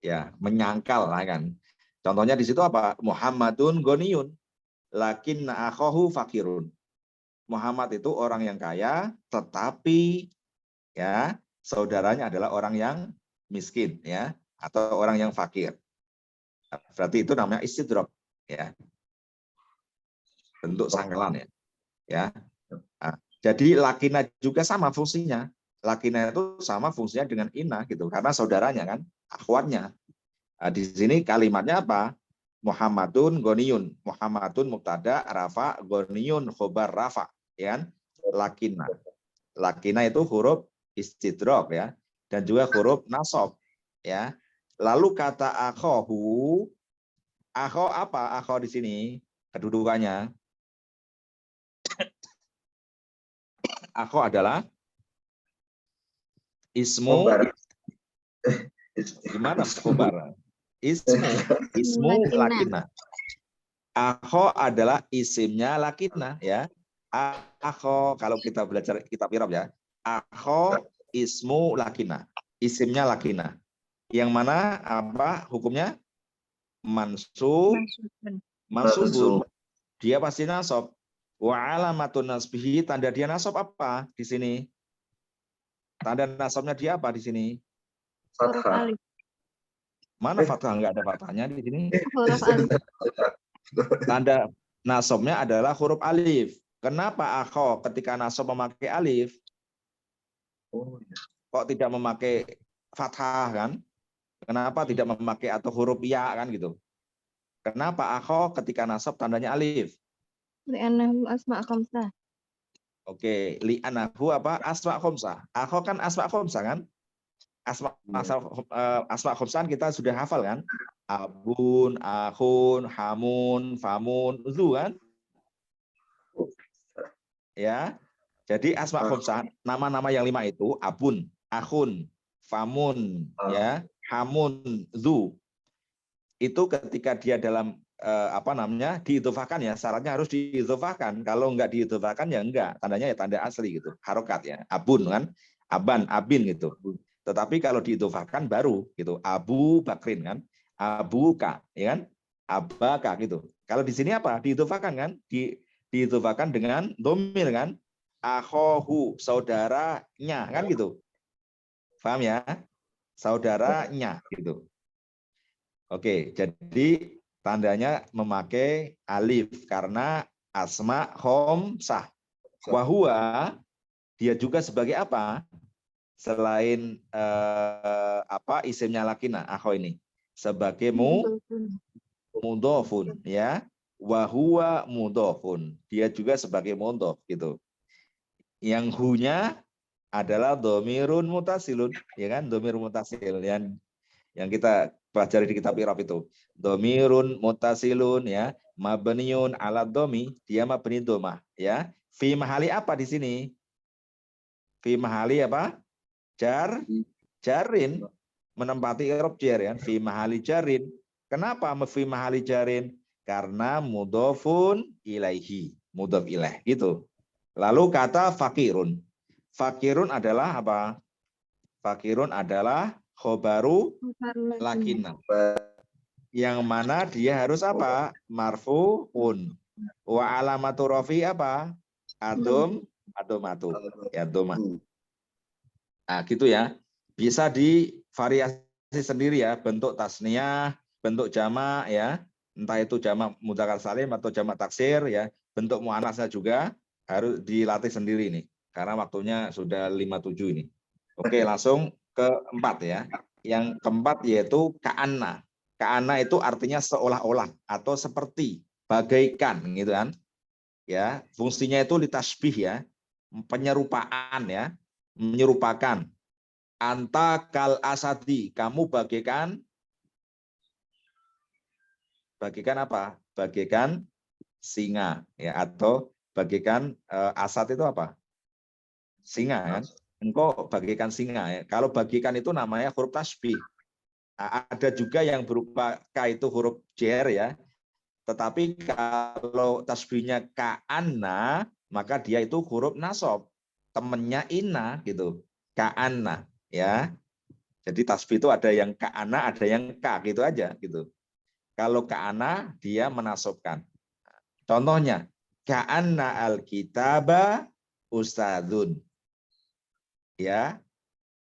Ya, menyangkal kan. Contohnya di situ apa? Muhammadun goniyun, lakin akhahu fakirun. Muhammad itu orang yang kaya, tetapi ya saudaranya adalah orang yang miskin ya, atau orang yang fakir. Berarti itu namanya istidrok ya. Bentuk sangkalan ya. Ya. Nah, jadi lakina juga sama fungsinya. Lakina itu sama fungsinya dengan ina gitu, karena saudaranya kan, akhwatnya. Nah, di sini kalimatnya apa? Muhammadun goniyun. Muhammadun mubtada, rafa, goniyun khobar rafa, ya kan? Lakina. Lakina itu huruf istidrok ya, dan juga huruf nasab ya. Lalu kata akhohu, akho apa? Akho di sini kedudukannya. Akho adalah ismu. Gimana khobar? Ismu lakina. Akho adalah isimnya lakina ya. Akho kalau kita belajar kitab I'rab ya. Akho ismu lakina. Isimnya lakina. Yang mana apa hukumnya? Mansubun. Dia pasti nasab. Wa alamatun nasbihi, tanda dia nasab apa di sini? Tanda nasabnya dia apa di sini? Fathah. Mana fathah? Enggak ada fathahnya di sini. Huruf alif. Tanda nasabnya adalah huruf alif. Kenapa akho ketika nasab memakai alif? Kok tidak memakai fathah kan? Kenapa tidak memakai atau huruf ya kan gitu? Kenapa akho ketika nasab tandanya alif? Li'annahu asma' khamsah. Oke, li'anahu apa? Asma khamsah. Akho kan asma khamsah kan? Asma khamsah kita sudah hafal kan? Abun, akhun, hamun, famun, zu kan? Ya. Jadi asma khamsah, nama-nama yang 5 itu abun, akhun, famun, ya, hamun, zu. Itu ketika dia dalam apa namanya diidhofahkan ya, syaratnya harus diidhofahkan. Kalau enggak diidhofahkan ya enggak, tandanya ya tanda asli gitu, harokat ya, abun kan, aban, abin gitu. Tetapi kalau diidhofahkan baru gitu, Abu Bakrin kan, Abuka, ya kan, Abaka gitu. Kalau di sini apa? Diidhofahkan kan, diidhofahkan dengan domir kan, akhohu, saudaranya kan gitu. Paham ya? Saudaranya gitu. Oke, jadi tandanya memakai alif karena asma khamsah. Wahua dia juga sebagai apa? Selain apa isimnya lakina akho ini sebagai mudhofun ya. Wahua mudhofun. Dia juga sebagai mudhof gitu. Yang hunya adalah domirun mutasilun, ya kan? Domir mutasil yang kita pelajari di kitab I'rab itu. Domirun mutasilun ya, mabniun ala domi, dia mabni domah ya. Fi mahali apa di sini? Fi mahali apa? Jarin, menempati i'rab jar ya. Fi mahali jarin. Kenapa fi mahali jarin? Karena mudhofun ilaihi, mudhof ilaih gitu. Lalu kata fakirun. Fakirun adalah apa? Fakirun adalah khobaru lakina. Yang mana dia harus apa? Marfu'un. Wa alamatu rafi apa? Adomatu. Ya, doma. Nah, gitu ya. Bisa divariasi sendiri ya, bentuk tasniyah, bentuk jamak ya. Entah itu jamak mudzakkar salim atau jamak taksir ya. Bentuk muannasnya juga harus dilatih sendiri nih. Karena waktunya sudah 57 ini. Oke, langsung keempat ya. Yang keempat yaitu ka'anna. Ka'anna itu artinya seolah-olah atau seperti, bagaikan gitu kan. Ya, fungsinya itu litasbih ya. Penyerupaan ya, menyerupakan. Anta kal asadi, kamu bagaikan apa? Bagaikan singa ya, atau bagaikan asad itu apa? Singa kan? Engkau bagaikan singa ya. Kalau bagaikan itu namanya huruf tasbih. Ada juga yang berupa K itu huruf jar ya. Tetapi kalau tasbihnya ka'anna, maka dia itu huruf nasab. Temennya inna gitu. Ka'anna ya. Jadi tasbih itu ada yang ka'anna, ada yang ka gitu aja gitu. Kalau ka'anna dia menasobkan. Contohnya ka'anna al-kitaba ustadzun. Ya,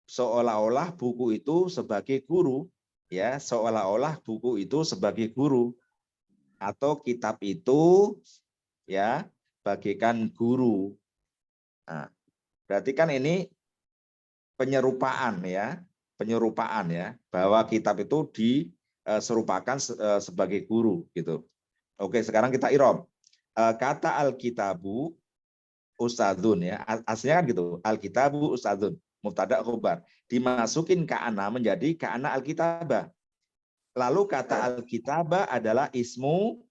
seolah-olah buku itu sebagai guru, ya, seolah-olah buku itu sebagai guru atau kitab itu ya bagaikan guru. Nah, berarti kan ini penyerupaan ya, bahwa kitab itu diserupakan sebagai guru gitu. Oke, sekarang kita i'rab. Kata al-kitabu ustadzun ya, aslinya kan gitu, al-kitabu ustadzun, mubtada khobar, dimasukin ka'ana menjadi ka'ana al-kitabah. Lalu kata al-kitabah adalah ismu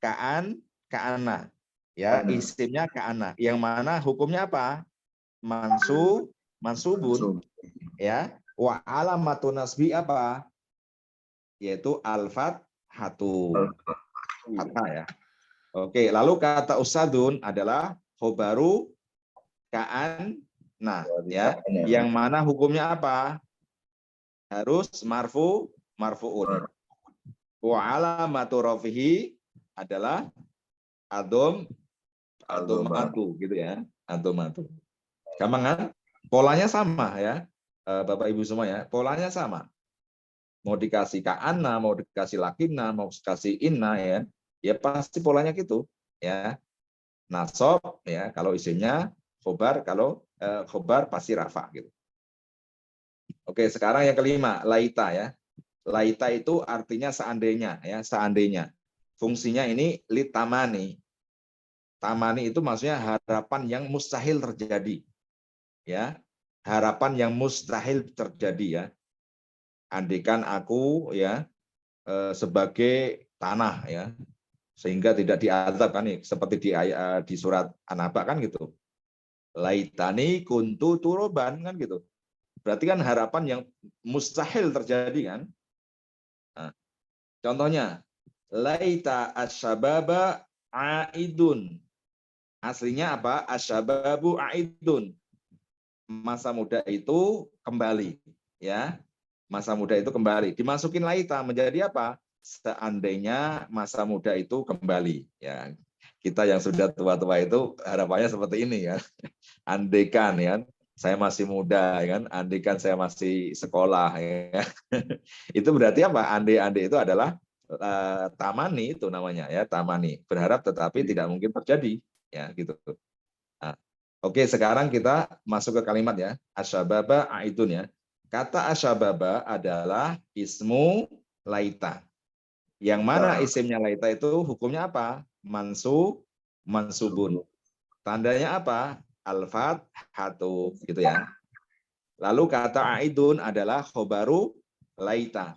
ka'ana ya, isimnya ka'ana, yang mana hukumnya apa? Mansubun ya, wa alamatu nasbi apa? Yaitu al-fathatu, fathah ya. Oke, lalu kata ustadzun adalah khobaru ka'an. Nah, ya, yang mana hukumnya apa? Harus marfu'un. Wa alamatu rafihi adalah adomatu gitu ya. Adomatu. Gampang kan? Polanya sama ya. Bapak Ibu semua ya, polanya sama. Mau dikasih ka'anna, mau dikasih lakina, mau dikasih inna ya. Ya pasti polanya gitu ya. Nasab ya kalau isimnya khobar, kalau khobar pasti rafa gitu. Oke, sekarang yang kelima, laita ya. Laita itu artinya seandainya ya, seandainya. Fungsinya ini litamani. Tamani itu maksudnya harapan yang mustahil terjadi. Ya. Harapan yang mustahil terjadi ya. Andaikan aku ya sebagai tanah ya, sehingga tidak diazab kan nih, seperti di surat An-Naba kan gitu. Laitani kuntu turoban kan gitu. Berarti kan harapan yang mustahil terjadi kan. Nah, contohnya laita asyababa aidun. Aslinya apa? Asyababu aidun. Masa muda itu kembali ya. Masa muda itu kembali. Dimasukin laita menjadi apa? Seandainya masa muda itu kembali ya. Kita yang sudah tua-tua itu harapannya seperti ini ya. Andaikan ya, saya masih muda ya kan, andaikan saya masih sekolah ya. Itu berarti apa? Andai-andai itu adalah tamani itu namanya ya, tamani. Berharap tetapi tidak mungkin terjadi ya gitu. Nah, oke, sekarang kita masuk ke kalimat ya. Asyababa aidun ya. Kata asyababa adalah ismu laita. Yang mana isimnya laita itu hukumnya apa? Mansubun. Tandanya apa? Al-fathatu gitu ya. Lalu kata aidun adalah khobaru laita.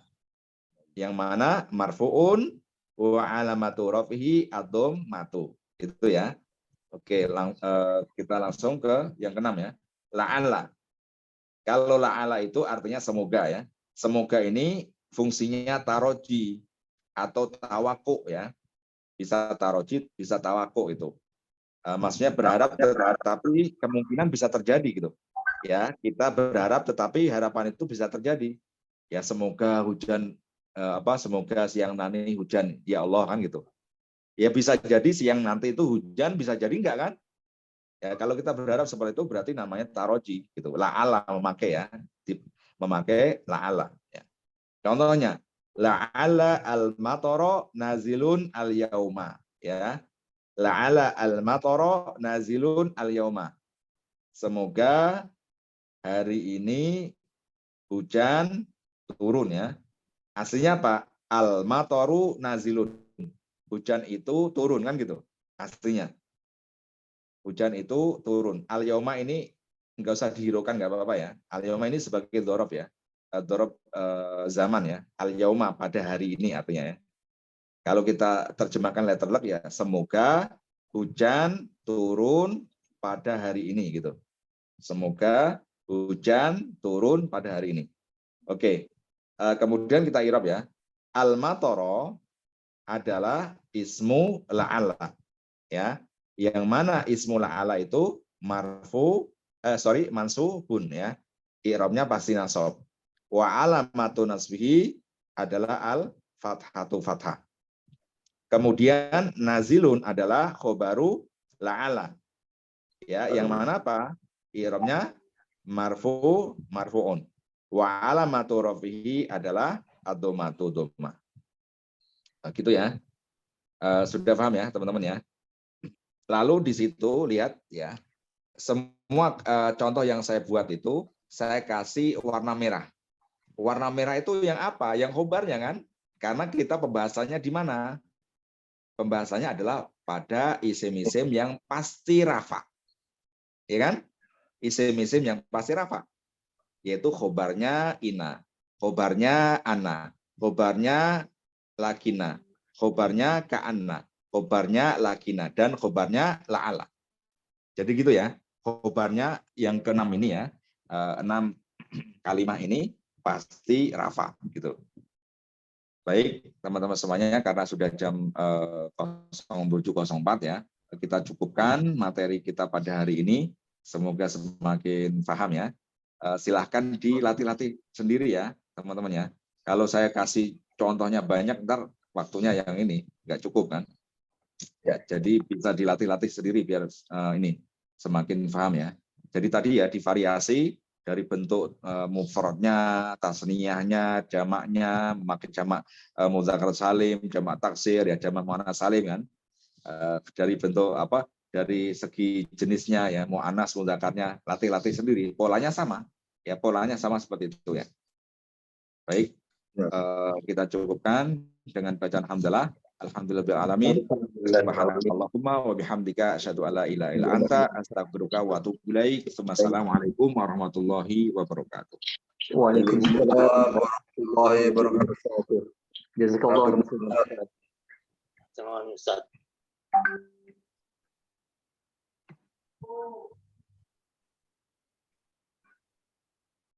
Yang mana marfuun wa alamatu rafihi ad-dhammatu. Itu ya. Oke, kita langsung ke yang keenam ya. La'alla. Kalau la'alla itu artinya semoga ya. Semoga ini fungsinya taroji atau tawaku ya. Bisa taroji, bisa tawaku itu. Maksudnya berharap tetapi kemungkinan bisa terjadi gitu. Ya, kita berharap tetapi harapan itu bisa terjadi. Ya, semoga hujan semoga siang nanti hujan ya Allah kan gitu. Ya bisa jadi siang nanti itu hujan, bisa jadi enggak kan? Ya, kalau kita berharap seperti itu berarti namanya taroji gitu. La'ala memakai ya. Memakai la'ala ya. Contohnya la'ala al-matara nazilun al-yauma ya. La'ala al-matara nazilun al-yauma. Semoga hari ini hujan turun ya. Aslinya apa? Al-mataru nazilun. Hujan itu turun kan gitu. Aslinya. Hujan itu turun. Al-yauma ini enggak usah dihiraukan, enggak apa-apa ya. Al-yauma ini sebagai dzaraf ya. Dzaraf zaman ya. Al-yauma pada hari ini artinya ya. Kalau kita terjemahkan letter luck ya, semoga hujan turun pada hari ini gitu. Semoga hujan turun pada hari ini. Oke. Kemudian kita i'rab ya. Al-matara adalah ismu la'ala ya. Yang mana ismu la'ala itu mansubun ya. I'rabnya pasti nasab. Wa alamatu nasbihi adalah al-fathatu fathah. Kemudian nazilun adalah khobaru la'ala. Ya, yang mana apa? I'rabnya marfu'un. Wa alamatu rafihi adalah ad-dhammatu dhammah. Nah, gitu ya. Sudah paham ya, teman-teman ya? Lalu di situ lihat ya, semua contoh yang saya buat itu saya kasih warna merah. Warna merah itu yang apa? Yang khobarnya kan? Karena kita pembahasannya di mana? Pembahasannya adalah pada isim-isim yang pasti rafa. Ya kan? Isim-isim yang pasti rafa. Yaitu khobarnya ina, khobarnya ana, khobarnya lakina, khobarnya ka'anna, khobarnya lakina, dan khobarnya la'ala. Jadi gitu ya. Khobarnya yang keenam ini ya, 6 kalimat ini pasti rafa gitu. Baik, teman-teman semuanya, karena sudah jam 07.04 ya, kita cukupkan materi kita pada hari ini. Semoga semakin paham ya. Silahkan dilatih-latih sendiri ya, teman-teman ya. Kalau saya kasih contohnya banyak, ntar waktunya yang ini nggak cukup kan. Ya, jadi bisa dilatih-latih sendiri biar ini semakin paham ya. Jadi tadi ya divariasi dari bentuk mufradnya, tasniyahnya, jamaknya, memakai jamak muzakkar salim, jamak taksir ya, jamak muannas salim kan. Dari bentuk apa? Dari segi jenisnya ya, muannas mudzakarnya, latih-latih sendiri. Polanya sama. Ya, polanya sama seperti itu ya. Baik. Kita cukupkan dengan bacaan hamdalah. Alhamdulillahirabbil alamin. Subhanallahumma wa bihamdika asyhadu alla ilaha illa anta astaghfiruka wa atubu ilaik. Assalamualaikum warahmatullahi wabarakatuh. Waalaikumsalam warahmatullahi wabarakatuh. Jazakallah. Sama Ustaz.